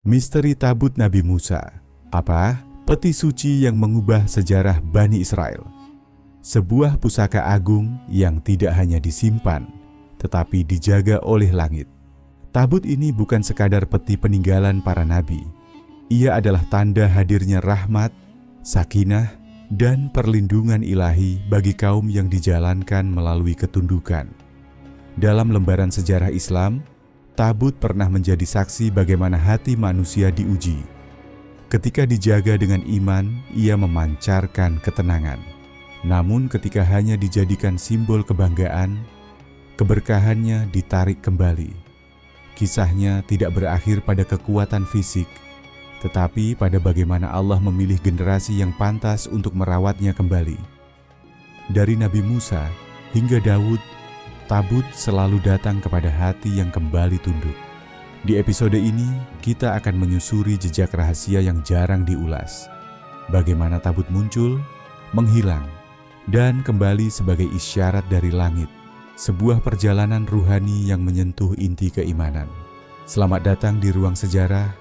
Misteri Tabut Nabi Musa. Apa? Peti suci yang mengubah sejarah Bani Israel. Sebuah pusaka agung yang tidak hanya disimpan, tetapi dijaga oleh langit. Tabut ini bukan sekadar peti peninggalan para nabi. Ia adalah tanda hadirnya rahmat, sakinah, dan perlindungan ilahi bagi kaum yang dijalankan melalui ketundukan. Dalam lembaran sejarah Islam, tabut pernah menjadi saksi bagaimana hati manusia diuji. Ketika dijaga dengan iman, ia memancarkan ketenangan. Namun ketika hanya dijadikan simbol kebanggaan, keberkahannya ditarik kembali. Kisahnya tidak berakhir pada kekuatan fisik, tetapi pada bagaimana Allah memilih generasi yang pantas untuk merawatnya kembali. Dari Nabi Musa hingga Daud, tabut selalu datang kepada hati yang kembali tunduk. Di episode ini, kita akan menyusuri jejak rahasia yang jarang diulas. Bagaimana tabut muncul, menghilang, dan kembali sebagai isyarat dari langit. Sebuah perjalanan ruhani yang menyentuh inti keimanan. Selamat datang di ruang sejarah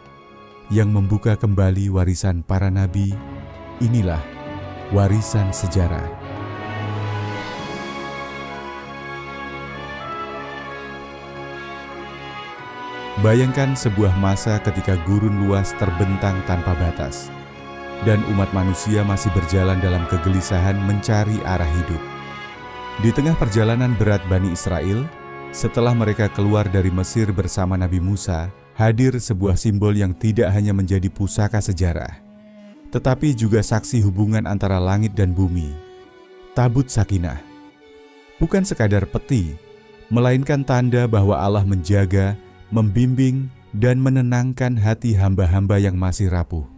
yang membuka kembali warisan para nabi. Inilah warisan sejarah. Bayangkan sebuah masa ketika gurun luas terbentang tanpa batas, dan umat manusia masih berjalan dalam kegelisahan mencari arah hidup. Di tengah perjalanan berat Bani Israel, setelah mereka keluar dari Mesir bersama Nabi Musa, hadir sebuah simbol yang tidak hanya menjadi pusaka sejarah, tetapi juga saksi hubungan antara langit dan bumi. Tabut Sakinah. Bukan sekadar peti, melainkan tanda bahwa Allah menjaga, membimbing, dan menenangkan hati hamba-hamba yang masih rapuh.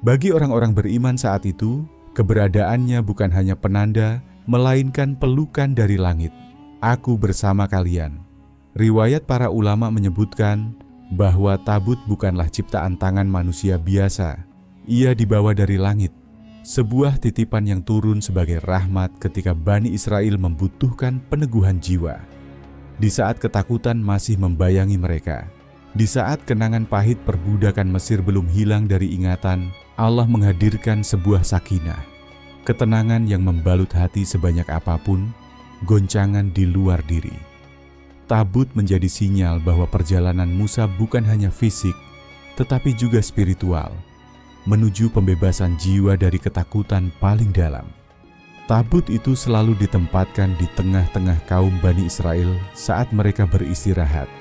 Bagi orang-orang beriman saat itu, keberadaannya bukan hanya penanda, melainkan pelukan dari langit. Aku bersama kalian. Riwayat para ulama menyebutkan bahwa tabut bukanlah ciptaan tangan manusia biasa. Ia dibawa dari langit, sebuah titipan yang turun sebagai rahmat ketika Bani Israel membutuhkan peneguhan jiwa. Di saat ketakutan masih membayangi mereka, di saat kenangan pahit perbudakan Mesir belum hilang dari ingatan, Allah menghadirkan sebuah sakinah, ketenangan yang membalut hati sebanyak apapun goncangan di luar diri. Tabut menjadi sinyal bahwa perjalanan Musa bukan hanya fisik, tetapi juga spiritual, menuju pembebasan jiwa dari ketakutan paling dalam. Tabut itu selalu ditempatkan di tengah-tengah kaum Bani Israel saat mereka beristirahat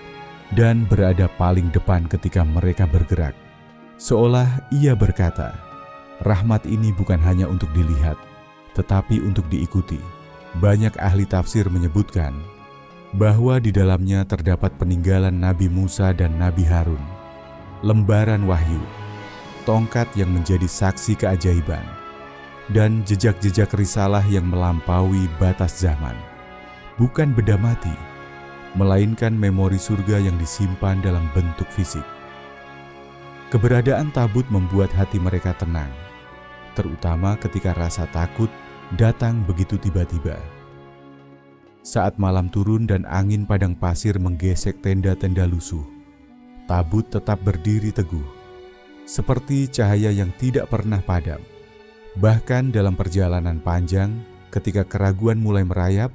dan berada paling depan ketika mereka bergerak. Seolah ia berkata, rahmat ini bukan hanya untuk dilihat, tetapi untuk diikuti. Banyak ahli tafsir menyebutkan bahwa di dalamnya terdapat peninggalan Nabi Musa dan Nabi Harun, lembaran wahyu, tongkat yang menjadi saksi keajaiban, dan jejak-jejak risalah yang melampaui batas zaman. Bukan benda mati, melainkan memori surga yang disimpan dalam bentuk fisik. Keberadaan tabut membuat hati mereka tenang, terutama ketika rasa takut datang begitu tiba-tiba. Saat malam turun dan angin padang pasir menggesek tenda-tenda lusuh, tabut tetap berdiri teguh, seperti cahaya yang tidak pernah padam. Bahkan dalam perjalanan panjang, ketika keraguan mulai merayap,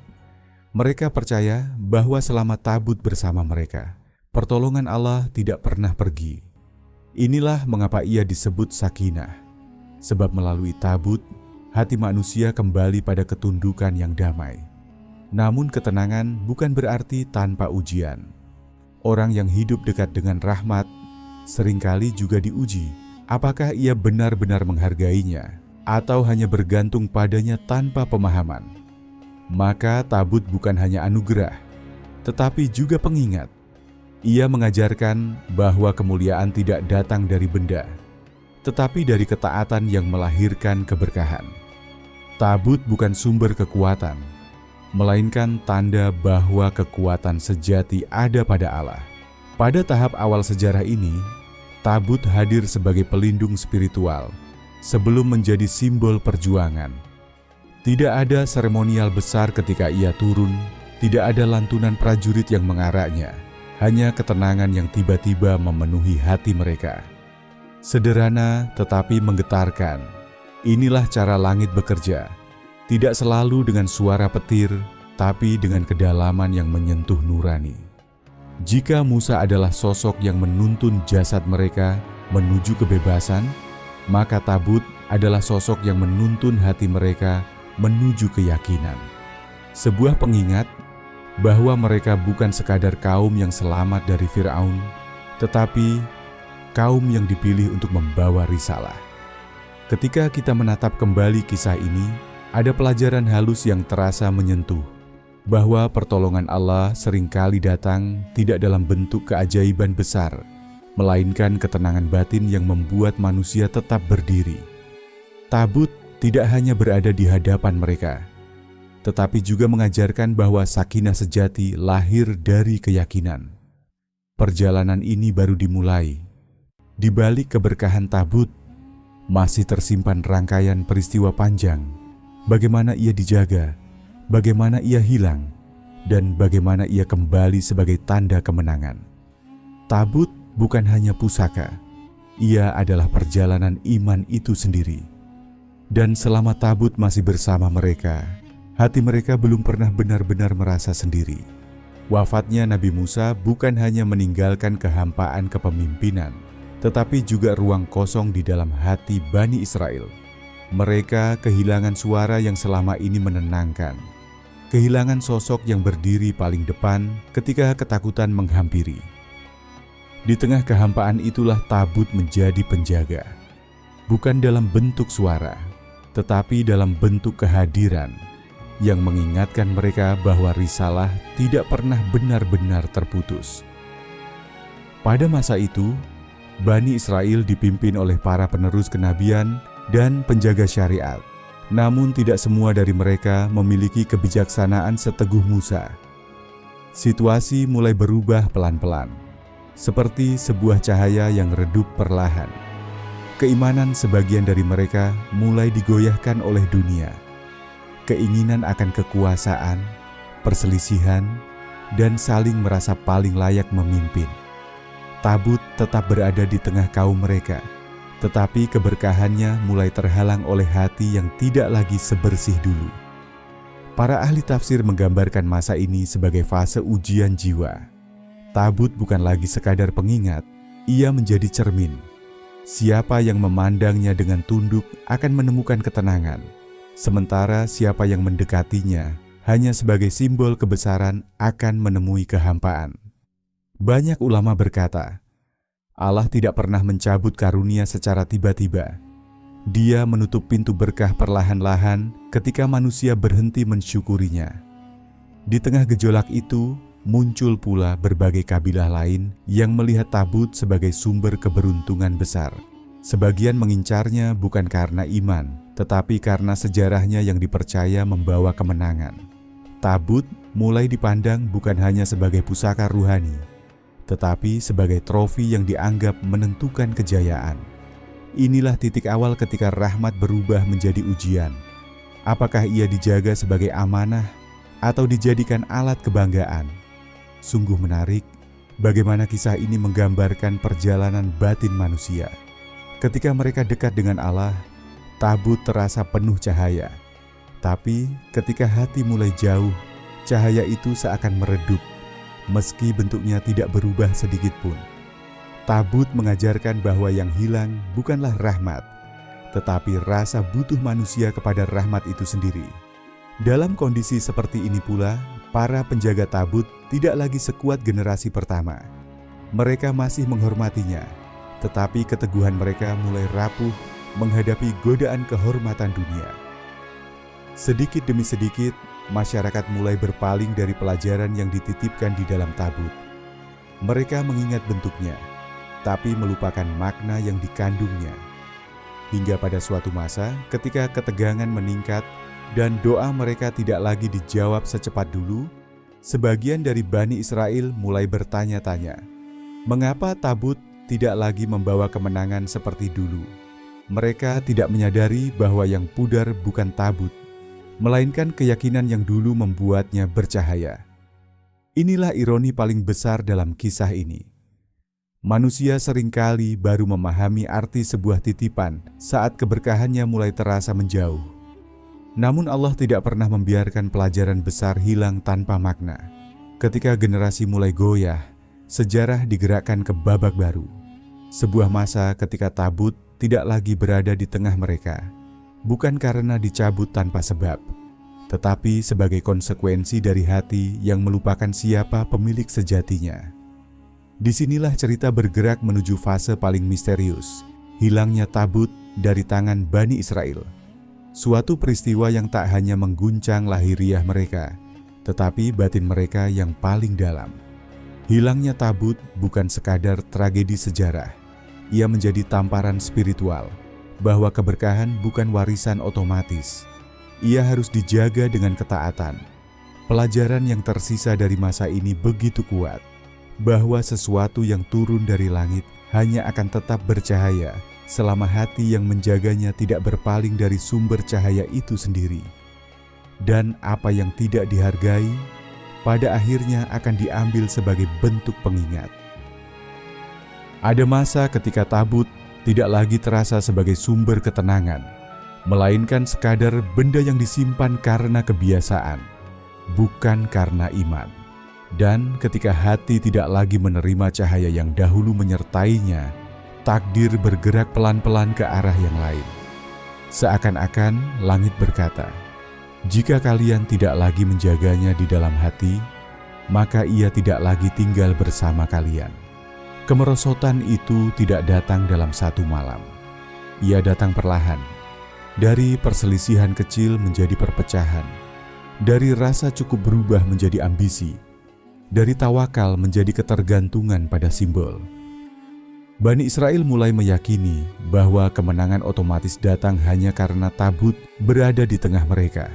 mereka percaya bahwa selama tabut bersama mereka, pertolongan Allah tidak pernah pergi. Inilah mengapa ia disebut sakinah, sebab melalui tabut, hati manusia kembali pada ketundukan yang damai. Namun ketenangan bukan berarti tanpa ujian. Orang yang hidup dekat dengan rahmat seringkali juga diuji, apakah ia benar-benar menghargainya atau hanya bergantung padanya tanpa pemahaman. Maka tabut bukan hanya anugerah, tetapi juga pengingat. Ia mengajarkan bahwa kemuliaan tidak datang dari benda, tetapi dari ketaatan yang melahirkan keberkahan. Tabut bukan sumber kekuatan, melainkan tanda bahwa kekuatan sejati ada pada Allah. Pada tahap awal sejarah ini, tabut hadir sebagai pelindung spiritual, sebelum menjadi simbol perjuangan. Tidak ada seremonial besar ketika ia turun, tidak ada lantunan prajurit yang mengaraknya. hanya ketenangan yang tiba-tiba memenuhi hati mereka. Sederhana tetapi menggetarkan. Inilah cara langit bekerja, tidak selalu dengan suara petir, tapi dengan kedalaman yang menyentuh nurani. Jika Musa adalah sosok yang menuntun jasad mereka menuju kebebasan, maka Tabut adalah sosok yang menuntun hati mereka menuju keyakinan. Sebuah pengingat bahwa mereka bukan sekadar kaum yang selamat dari Firaun, tetapi kaum yang dipilih untuk membawa risalah. Ketika kita menatap kembali kisah ini, ada pelajaran halus yang terasa menyentuh, bahwa pertolongan Allah seringkali datang tidak dalam bentuk keajaiban besar, melainkan ketenangan batin yang membuat manusia tetap berdiri. Tabut tidak hanya berada di hadapan mereka, tetapi juga mengajarkan bahwa sakinah sejati lahir dari keyakinan. Perjalanan ini baru dimulai. Di balik keberkahan Tabut, masih tersimpan rangkaian peristiwa panjang, bagaimana ia dijaga, bagaimana ia hilang, dan bagaimana ia kembali sebagai tanda kemenangan. Tabut bukan hanya pusaka, ia adalah perjalanan iman itu sendiri. Dan selama Tabut masih bersama mereka, hati mereka belum pernah benar-benar merasa sendiri. Wafatnya Nabi Musa bukan hanya meninggalkan kehampaan kepemimpinan, tetapi juga ruang kosong di dalam hati Bani Israel. Mereka kehilangan suara yang selama ini menenangkan, kehilangan sosok yang berdiri paling depan ketika ketakutan menghampiri. Di tengah kehampaan itulah Tabut menjadi penjaga, bukan dalam bentuk suara, tetapi dalam bentuk kehadiran yang mengingatkan mereka bahwa risalah tidak pernah benar-benar terputus. Pada masa itu, Bani Israel dipimpin oleh para penerus kenabian dan penjaga syariat. Namun tidak semua dari mereka memiliki kebijaksanaan seteguh Musa. Situasi mulai berubah pelan-pelan, seperti sebuah cahaya yang redup perlahan. Keimanan sebagian dari mereka mulai digoyahkan oleh dunia. Keinginan akan kekuasaan, perselisihan, dan saling merasa paling layak memimpin. Tabut tetap berada di tengah kaum mereka, tetapi keberkahannya mulai terhalang oleh hati yang tidak lagi sebersih dulu. Para ahli tafsir menggambarkan masa ini sebagai fase ujian jiwa. Tabut bukan lagi sekadar pengingat, ia menjadi cermin. Siapa yang memandangnya dengan tunduk akan menemukan ketenangan, sementara siapa yang mendekatinya hanya sebagai simbol kebesaran akan menemui kehampaan. Banyak ulama berkata, Allah tidak pernah mencabut karunia secara tiba-tiba. Dia menutup pintu berkah perlahan-lahan ketika manusia berhenti mensyukurinya. Di tengah gejolak itu, muncul pula berbagai kabilah lain yang melihat Tabut sebagai sumber keberuntungan besar. Sebagian mengincarnya bukan karena iman, tetapi karena sejarahnya yang dipercaya membawa kemenangan. Tabut mulai dipandang bukan hanya sebagai pusaka ruhani, tetapi sebagai trofi yang dianggap menentukan kejayaan. Inilah titik awal ketika rahmat berubah menjadi ujian. Apakah ia dijaga sebagai amanah atau dijadikan alat kebanggaan? Sungguh menarik bagaimana kisah ini menggambarkan perjalanan batin manusia. Ketika mereka dekat dengan Allah, Tabut terasa penuh cahaya. Tapi ketika hati mulai jauh, cahaya itu seakan meredup, meski bentuknya tidak berubah sedikit pun. Tabut mengajarkan bahwa yang hilang bukanlah rahmat, tetapi rasa butuh manusia kepada rahmat itu sendiri. Dalam kondisi seperti ini pula, para penjaga Tabut tidak lagi sekuat generasi pertama. Mereka masih menghormatinya, tetapi keteguhan mereka mulai rapuh menghadapi godaan kehormatan dunia. Sedikit demi sedikit, masyarakat mulai berpaling dari pelajaran yang dititipkan di dalam Tabut. Mereka mengingat bentuknya, tapi melupakan makna yang dikandungnya. Hingga pada suatu masa, ketika ketegangan meningkat dan doa mereka tidak lagi dijawab secepat dulu, sebagian dari Bani Israel mulai bertanya-tanya, mengapa Tabut tidak lagi membawa kemenangan seperti dulu? Mereka tidak menyadari bahwa yang pudar bukan Tabut, melainkan keyakinan yang dulu membuatnya bercahaya. Inilah ironi paling besar dalam kisah ini. Manusia seringkali baru memahami arti sebuah titipan saat keberkahannya mulai terasa menjauh. Namun Allah tidak pernah membiarkan pelajaran besar hilang tanpa makna. Ketika generasi mulai goyah, sejarah digerakkan ke babak baru. Sebuah masa ketika tabut tidak lagi berada di tengah mereka, bukan karena dicabut tanpa sebab, tetapi sebagai konsekuensi dari hati yang melupakan siapa pemilik sejatinya. Disinilah cerita bergerak menuju fase paling misterius, hilangnya tabut dari tangan Bani Israel. Suatu peristiwa yang tak hanya mengguncang lahiriah mereka, tetapi batin mereka yang paling dalam. Hilangnya tabut bukan sekadar tragedi sejarah. Ia menjadi tamparan spiritual, bahwa keberkahan bukan warisan otomatis. Ia harus dijaga dengan ketaatan. Pelajaran yang tersisa dari masa ini begitu kuat, bahwa sesuatu yang turun dari langit hanya akan tetap bercahaya selama hati yang menjaganya tidak berpaling dari sumber cahaya itu sendiri. Dan apa yang tidak dihargai, pada akhirnya akan diambil sebagai bentuk pengingat. Ada masa ketika tabut tidak lagi terasa sebagai sumber ketenangan, melainkan sekadar benda yang disimpan karena kebiasaan, bukan karena iman. Dan ketika hati tidak lagi menerima cahaya yang dahulu menyertainya, takdir bergerak pelan-pelan ke arah yang lain. Seakan-akan langit berkata, "Jika kalian tidak lagi menjaganya di dalam hati, maka ia tidak lagi tinggal bersama kalian." Kemerosotan itu tidak datang dalam satu malam. Ia datang perlahan, dari perselisihan kecil menjadi perpecahan, dari rasa cukup berubah menjadi ambisi, dari tawakal menjadi ketergantungan pada simbol. Bani Israel mulai meyakini bahwa kemenangan otomatis datang hanya karena tabut berada di tengah mereka,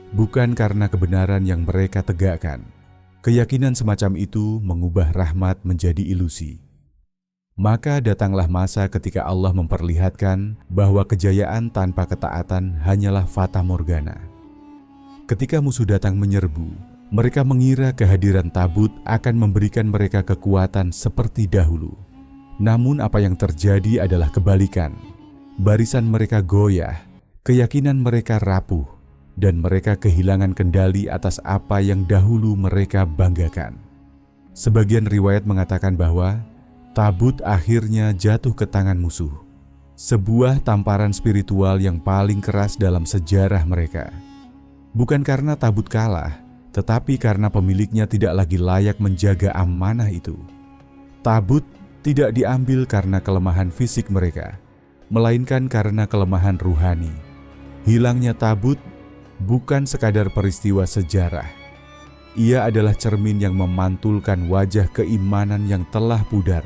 bukan karena kebenaran yang mereka tegakkan. Keyakinan semacam itu mengubah rahmat menjadi ilusi. Maka datanglah masa ketika Allah memperlihatkan bahwa kejayaan tanpa ketaatan hanyalah fata morgana. Ketika musuh datang menyerbu, mereka mengira kehadiran tabut akan memberikan mereka kekuatan seperti dahulu. Namun apa yang terjadi adalah kebalikan. Barisan mereka goyah, keyakinan mereka rapuh, dan mereka kehilangan kendali atas apa yang dahulu mereka banggakan. Sebagian riwayat mengatakan bahwa tabut akhirnya jatuh ke tangan musuh. Sebuah tamparan spiritual yang paling keras dalam sejarah mereka. Bukan karena tabut kalah, tetapi karena pemiliknya tidak lagi layak menjaga amanah itu. Tabut tidak diambil karena kelemahan fisik mereka, melainkan karena kelemahan ruhani. Hilangnya tabut bukan sekadar peristiwa sejarah. Ia adalah cermin yang memantulkan wajah keimanan yang telah pudar.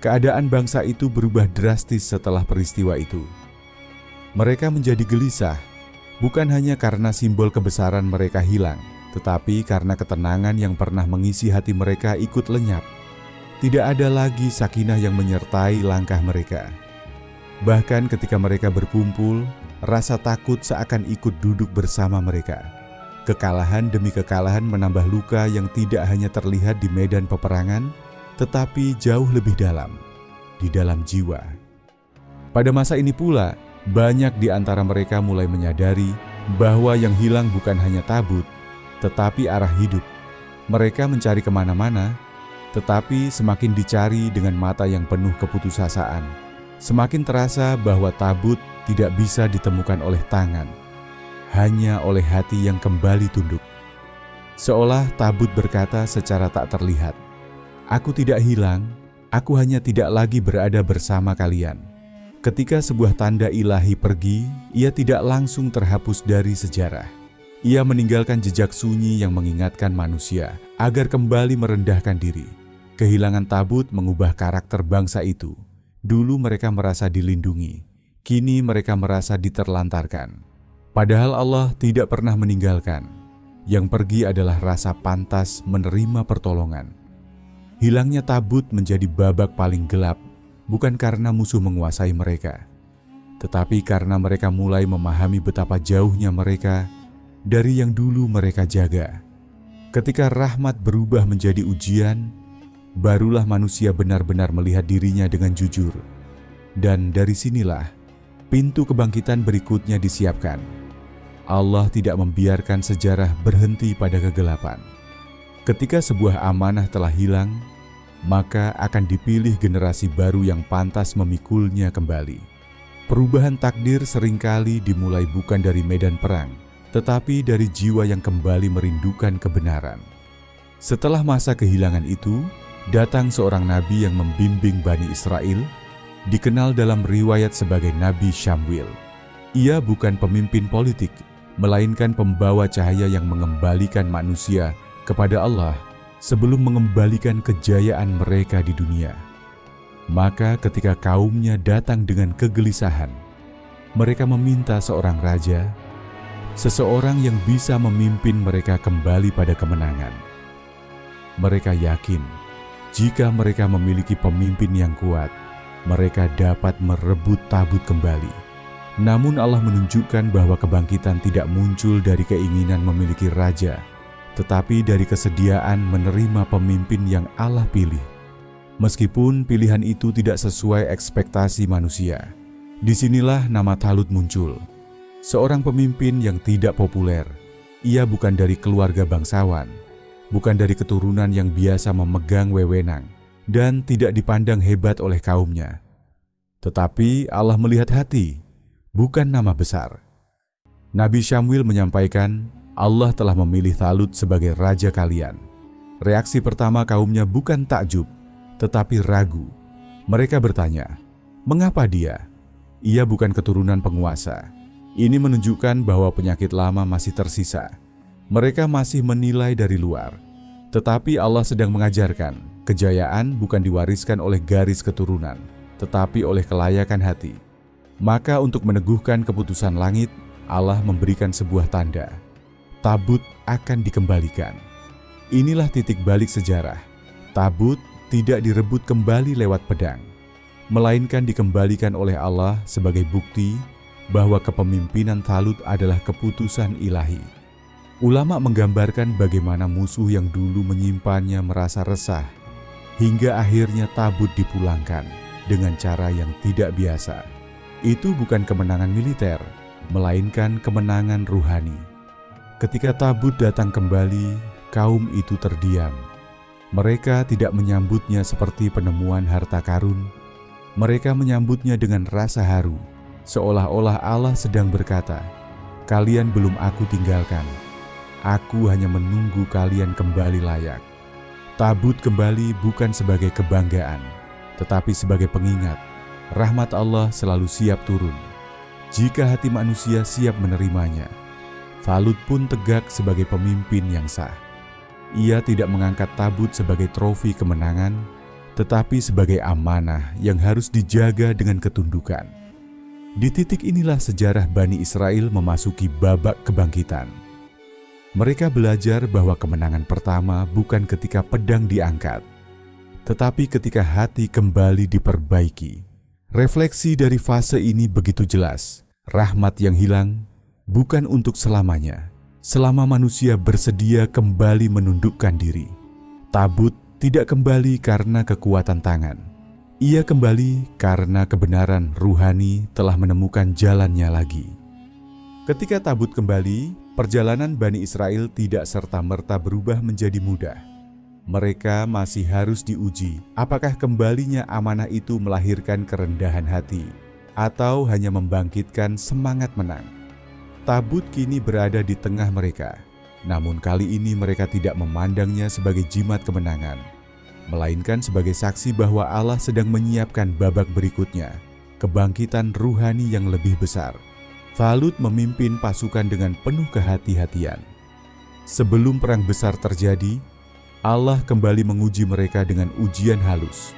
Keadaan bangsa itu berubah drastis setelah peristiwa itu. Mereka menjadi gelisah, bukan hanya karena simbol kebesaran mereka hilang, tetapi karena ketenangan yang pernah mengisi hati mereka ikut lenyap. Tidak ada lagi sakinah yang menyertai langkah mereka. Bahkan ketika mereka berkumpul, rasa takut seakan ikut duduk bersama mereka. Kekalahan demi kekalahan menambah luka yang tidak hanya terlihat di medan peperangan, tetapi jauh lebih dalam, di dalam jiwa. Pada masa ini pula, banyak di antara mereka mulai menyadari bahwa yang hilang bukan hanya tabut, tetapi arah hidup. Mereka mencari kemana-mana, tetapi semakin dicari dengan mata yang penuh keputusasaan, semakin terasa bahwa tabut tidak bisa ditemukan oleh tangan, hanya oleh hati yang kembali tunduk. Seolah tabut berkata secara tak terlihat, "Aku tidak hilang, aku hanya tidak lagi berada bersama kalian." Ketika sebuah tanda ilahi pergi, ia tidak langsung terhapus dari sejarah. Ia meninggalkan jejak sunyi yang mengingatkan manusia agar kembali merendahkan diri. Kehilangan tabut mengubah karakter bangsa itu. Dulu mereka merasa dilindungi, kini mereka merasa diterlantarkan. Padahal Allah tidak pernah meninggalkan. Yang pergi adalah rasa pantas menerima pertolongan. Hilangnya tabut menjadi babak paling gelap, bukan karena musuh menguasai mereka, tetapi karena mereka mulai memahami betapa jauhnya mereka dari yang dulu mereka jaga. Ketika rahmat berubah menjadi ujian, barulah manusia benar-benar melihat dirinya dengan jujur. Dan dari sinilah pintu kebangkitan berikutnya disiapkan. Allah tidak membiarkan sejarah berhenti pada kegelapan. Ketika sebuah amanah telah hilang, maka akan dipilih generasi baru yang pantas memikulnya kembali. Perubahan takdir seringkali dimulai bukan dari medan perang, tetapi dari jiwa yang kembali merindukan kebenaran. Setelah masa kehilangan itu, datang seorang nabi yang membimbing Bani Israel, dikenal dalam riwayat sebagai Nabi Syamwil. Ia bukan pemimpin politik, melainkan pembawa cahaya yang mengembalikan manusia kepada Allah sebelum mengembalikan kejayaan mereka di dunia. Maka ketika kaumnya datang dengan kegelisahan, mereka meminta seorang raja, seseorang yang bisa memimpin mereka kembali pada kemenangan. Mereka yakin, jika mereka memiliki pemimpin yang kuat, mereka dapat merebut tabut kembali. Namun Allah menunjukkan bahwa kebangkitan tidak muncul dari keinginan memiliki raja, tetapi dari kesediaan menerima pemimpin yang Allah pilih. Meskipun pilihan itu tidak sesuai ekspektasi manusia, disinilah nama Talut muncul. Seorang pemimpin yang tidak populer. Ia bukan dari keluarga bangsawan, bukan dari keturunan yang biasa memegang wewenang, dan tidak dipandang hebat oleh kaumnya. Tetapi Allah melihat hati, bukan nama besar. Nabi Syamwil menyampaikan, Allah telah memilih Talut sebagai raja kalian. Reaksi pertama kaumnya bukan takjub, tetapi ragu. Mereka bertanya, mengapa dia? Ia bukan keturunan penguasa. Ini menunjukkan bahwa penyakit lama masih tersisa. Mereka masih menilai dari luar. Tetapi Allah sedang mengajarkan, kejayaan bukan diwariskan oleh garis keturunan, tetapi oleh kelayakan hati. Maka untuk meneguhkan keputusan langit, Allah memberikan sebuah tanda. Tabut akan dikembalikan. Inilah titik balik sejarah. Tabut tidak direbut kembali lewat pedang, melainkan dikembalikan oleh Allah sebagai bukti bahwa kepemimpinan Talut adalah keputusan ilahi. Ulama menggambarkan bagaimana musuh yang dulu menyimpannya merasa resah, hingga akhirnya tabut dipulangkan dengan cara yang tidak biasa. Itu bukan kemenangan militer, melainkan kemenangan ruhani. Ketika tabut datang kembali, kaum itu terdiam. Mereka tidak menyambutnya seperti penemuan harta karun. Mereka menyambutnya dengan rasa haru, seolah-olah Allah sedang berkata, "Kalian belum aku tinggalkan. Aku hanya menunggu kalian kembali layak." Tabut kembali bukan sebagai kebanggaan, tetapi sebagai pengingat. Rahmat Allah selalu siap turun jika hati manusia siap menerimanya. Talut pun tegak sebagai pemimpin yang sah. Ia tidak mengangkat tabut sebagai trofi kemenangan, tetapi sebagai amanah yang harus dijaga dengan ketundukan. Di titik inilah sejarah Bani Israel memasuki babak kebangkitan. Mereka belajar bahwa kemenangan pertama bukan ketika pedang diangkat, tetapi ketika hati kembali diperbaiki. Refleksi dari fase ini begitu jelas. Rahmat yang hilang bukan untuk selamanya, selama manusia bersedia kembali menundukkan diri. Tabut tidak kembali karena kekuatan tangan. Ia kembali karena kebenaran ruhani telah menemukan jalannya lagi. Ketika tabut kembali, perjalanan Bani Israel tidak serta-merta berubah menjadi mudah. Mereka masih harus diuji apakah kembalinya amanah itu melahirkan kerendahan hati atau hanya membangkitkan semangat menang. Tabut kini berada di tengah mereka, namun kali ini mereka tidak memandangnya sebagai jimat kemenangan, melainkan sebagai saksi bahwa Allah sedang menyiapkan babak berikutnya, kebangkitan ruhani yang lebih besar. Talut memimpin pasukan dengan penuh kehati-hatian. Sebelum perang besar terjadi, Allah kembali menguji mereka dengan ujian halus,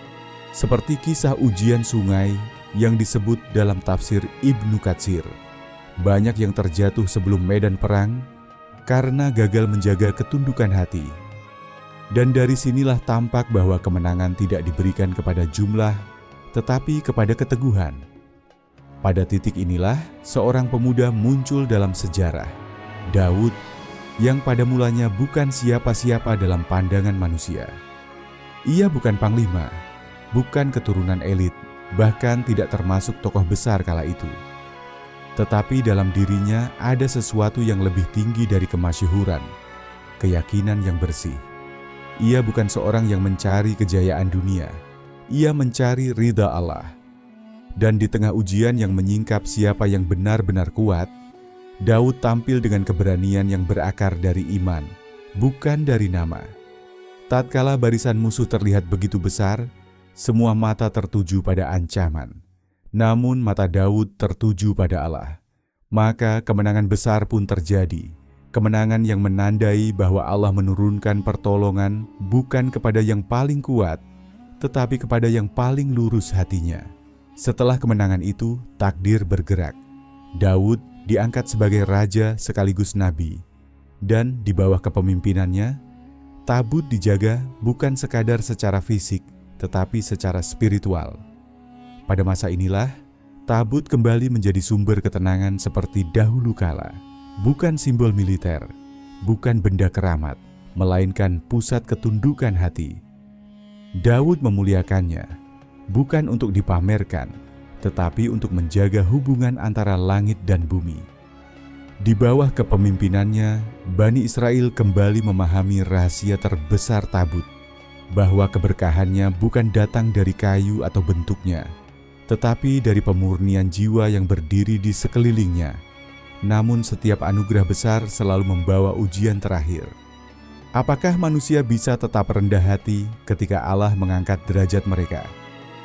seperti kisah ujian sungai yang disebut dalam tafsir Ibnu Katsir. Banyak yang terjatuh sebelum medan perang karena gagal menjaga ketundukan hati. Dan dari sinilah tampak bahwa kemenangan tidak diberikan kepada jumlah, tetapi kepada keteguhan. Pada titik inilah seorang pemuda muncul dalam sejarah, Daud, yang pada mulanya bukan siapa-siapa dalam pandangan manusia. Ia bukan panglima, bukan keturunan elit, bahkan tidak termasuk tokoh besar kala itu. Tetapi dalam dirinya ada sesuatu yang lebih tinggi dari kemasyhuran, keyakinan yang bersih. Ia bukan seorang yang mencari kejayaan dunia, ia mencari ridha Allah. Dan di tengah ujian yang menyingkap siapa yang benar-benar kuat, Daud tampil dengan keberanian yang berakar dari iman, bukan dari nama. Tatkala barisan musuh terlihat begitu besar, semua mata tertuju pada ancaman. Namun mata Daud tertuju pada Allah. Maka kemenangan besar pun terjadi. Kemenangan yang menandai bahwa Allah menurunkan pertolongan bukan kepada yang paling kuat, tetapi kepada yang paling lurus hatinya. Setelah kemenangan itu, takdir bergerak. Daud diangkat sebagai raja sekaligus nabi. Dan di bawah kepemimpinannya, tabut dijaga bukan sekadar secara fisik, tetapi secara spiritual. Pada masa inilah, tabut kembali menjadi sumber ketenangan seperti dahulu kala. Bukan simbol militer, bukan benda keramat, melainkan pusat ketundukan hati. Daud memuliakannya, bukan untuk dipamerkan, tetapi untuk menjaga hubungan antara langit dan bumi. Di bawah kepemimpinannya, Bani Israel kembali memahami rahasia terbesar tabut, bahwa keberkahannya bukan datang dari kayu atau bentuknya, tetapi dari pemurnian jiwa yang berdiri di sekelilingnya. Namun setiap anugerah besar selalu membawa ujian terakhir. Apakah manusia bisa tetap rendah hati ketika Allah mengangkat derajat mereka?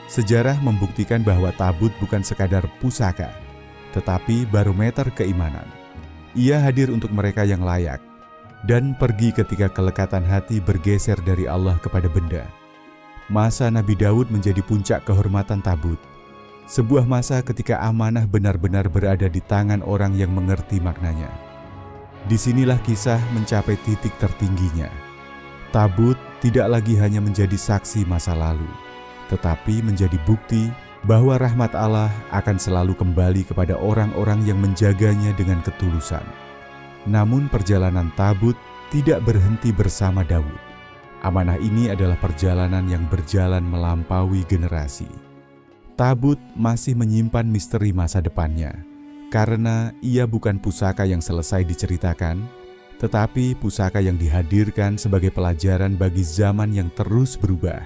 Sejarah membuktikan bahwa tabut bukan sekadar pusaka, tetapi barometer keimanan. Ia hadir untuk mereka yang layak, dan pergi ketika kelekatan hati bergeser dari Allah kepada benda. Masa Nabi Daud menjadi puncak kehormatan tabut. Sebuah masa ketika amanah benar-benar berada di tangan orang yang mengerti maknanya. Disinilah kisah mencapai titik tertingginya. Tabut tidak lagi hanya menjadi saksi masa lalu, tetapi menjadi bukti bahwa rahmat Allah akan selalu kembali kepada orang-orang yang menjaganya dengan ketulusan. Namun perjalanan tabut tidak berhenti bersama Daud. Amanah ini adalah perjalanan yang berjalan melampaui generasi. Tabut masih menyimpan misteri masa depannya, karena ia bukan pusaka yang selesai diceritakan, tetapi pusaka yang dihadirkan sebagai pelajaran bagi zaman yang terus berubah.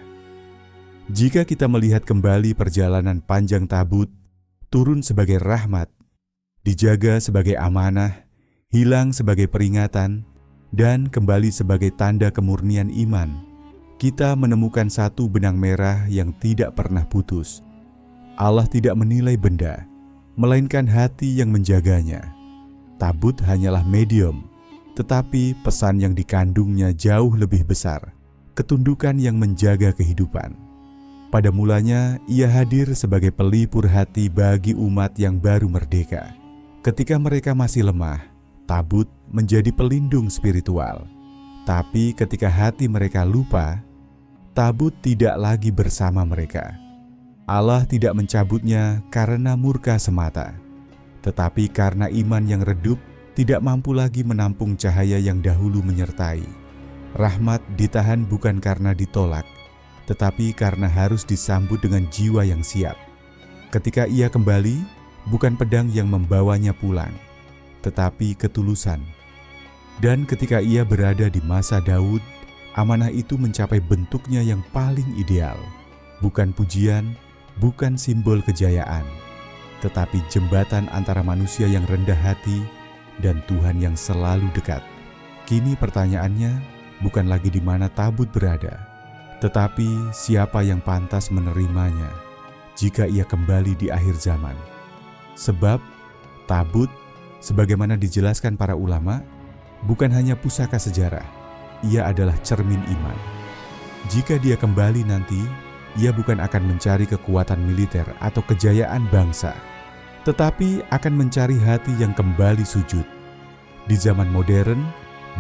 Jika kita melihat kembali perjalanan panjang tabut, turun sebagai rahmat, dijaga sebagai amanah, hilang sebagai peringatan, dan kembali sebagai tanda kemurnian iman, kita menemukan satu benang merah yang tidak pernah putus. Allah tidak menilai benda, melainkan hati yang menjaganya. Tabut hanyalah medium, tetapi pesan yang dikandungnya jauh lebih besar, ketundukan yang menjaga kehidupan. Pada mulanya, ia hadir sebagai pelipur hati bagi umat yang baru merdeka. Ketika mereka masih lemah, tabut menjadi pelindung spiritual. Tapi ketika hati mereka lupa, tabut tidak lagi bersama mereka. Allah tidak mencabutnya karena murka semata, tetapi karena iman yang redup tidak mampu lagi menampung cahaya yang dahulu menyertai. Rahmat ditahan bukan karena ditolak, tetapi karena harus disambut dengan jiwa yang siap. Ketika ia kembali, bukan pedang yang membawanya pulang, tetapi ketulusan. Dan ketika ia berada di masa Daud, amanah itu mencapai bentuknya yang paling ideal. Bukan pujian, bukan simbol kejayaan, tetapi jembatan antara manusia yang rendah hati dan Tuhan yang selalu dekat. Kini pertanyaannya bukan lagi di mana tabut berada, tetapi siapa yang pantas menerimanya jika ia kembali di akhir zaman. Sebab tabut, sebagaimana dijelaskan para ulama, bukan hanya pusaka sejarah, ia adalah cermin iman. Jika dia kembali nanti, ia bukan akan mencari kekuatan militer atau kejayaan bangsa, tetapi akan mencari hati yang kembali sujud. Di zaman modern,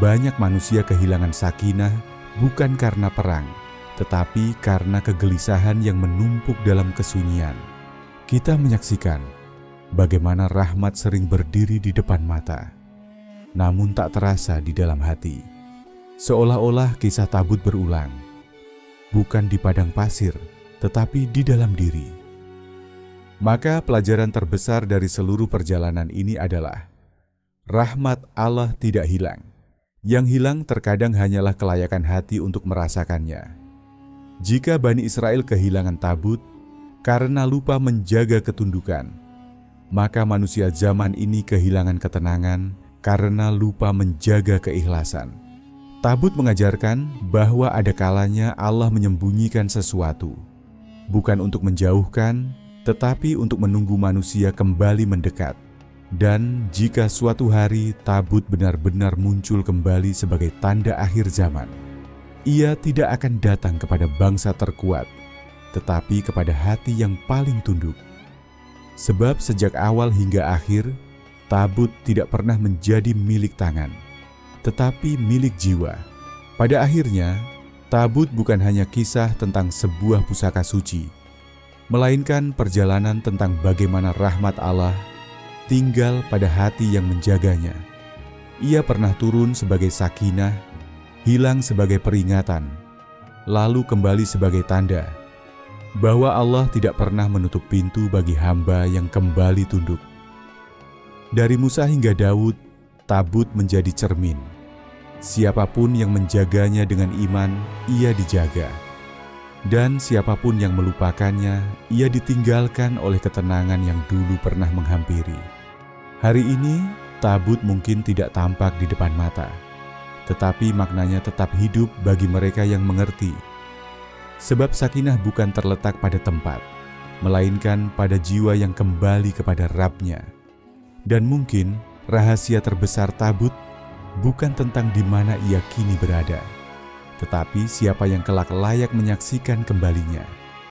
banyak manusia kehilangan sakinah bukan karena perang, tetapi karena kegelisahan yang menumpuk dalam kesunyian. Kita menyaksikan bagaimana rahmat sering berdiri di depan mata, namun tak terasa di dalam hati. Seolah-olah kisah tabut berulang, bukan di padang pasir, tetapi di dalam diri. Maka pelajaran terbesar dari seluruh perjalanan ini adalah rahmat Allah tidak hilang. Yang hilang terkadang hanyalah kelayakan hati untuk merasakannya. Jika Bani Israel kehilangan tabut karena lupa menjaga ketundukan, maka manusia zaman ini kehilangan ketenangan karena lupa menjaga keikhlasan. Tabut mengajarkan bahwa ada kalanya Allah menyembunyikan sesuatu, bukan untuk menjauhkan, tetapi untuk menunggu manusia kembali mendekat. Dan jika suatu hari tabut benar-benar muncul kembali sebagai tanda akhir zaman, ia tidak akan datang kepada bangsa terkuat, tetapi kepada hati yang paling tunduk. Sebab sejak awal hingga akhir, tabut tidak pernah menjadi milik tangan, tetapi milik jiwa. Pada akhirnya, tabut bukan hanya kisah tentang sebuah pusaka suci, melainkan perjalanan tentang bagaimana rahmat Allah tinggal pada hati yang menjaganya. Ia pernah turun sebagai sakinah, hilang sebagai peringatan, lalu kembali sebagai tanda bahwa Allah tidak pernah menutup pintu bagi hamba yang kembali tunduk. Dari Musa hingga Daud, tabut menjadi cermin. Siapapun yang menjaganya dengan iman, ia dijaga. Dan siapapun yang melupakannya, ia ditinggalkan oleh ketenangan yang dulu pernah menghampiri. Hari ini, tabut mungkin tidak tampak di depan mata, tetapi maknanya tetap hidup bagi mereka yang mengerti. Sebab sakinah bukan terletak pada tempat, melainkan pada jiwa yang kembali kepada Rabb-Nya. Dan mungkin rahasia terbesar tabut bukan tentang di mana ia kini berada, tetapi siapa yang kelak layak menyaksikan kembalinya.